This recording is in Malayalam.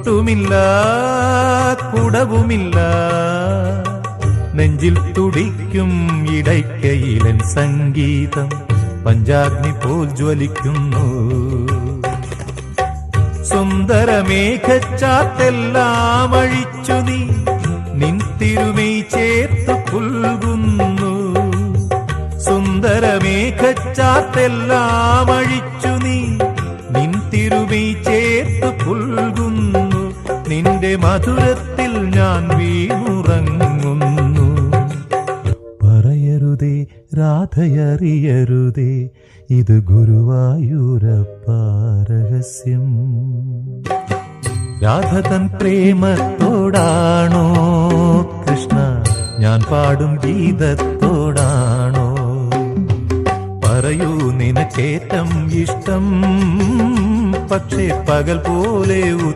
കൊട്ടുമില്ല കുടവുമില്ല, നെഞ്ചിൽ തുടിക്കും ഇടയ്ക്കയിലൻ സംഗീതം പഞ്ചാഗ്നി പോൽ ജ്വലിക്കുന്നു. സുന്ദരമേഘച്ചാത്തെല്ലാം അഴിച്ചു നീ നിൻ തിരുമൈ ചേർത്ത് പുൽകുന്നു. സുന്ദരമേഘച്ചാത്തെല്ലാം അഴിച്ചു നീ നിൻ തിരുമൈ ചേർത്ത് പുൽകുന്നു. നിന്റെ മധുരത്തിൽ ഞാൻ വീണുറങ്ങുന്നു. പറയരുതേ രാധയറിയരുതേ, ഇത് ഗുരുവായൂരപ്പ രഹസ്യം. രാധ തൻ പ്രേമത്തോടാണോ കൃഷ്ണ ഞാൻ പാടും ഗീതത്തോടാണോ? പറയൂ നിനക്കേറ്റം ഇഷ്ടം, പക്ഷേ പകൽ പോലെ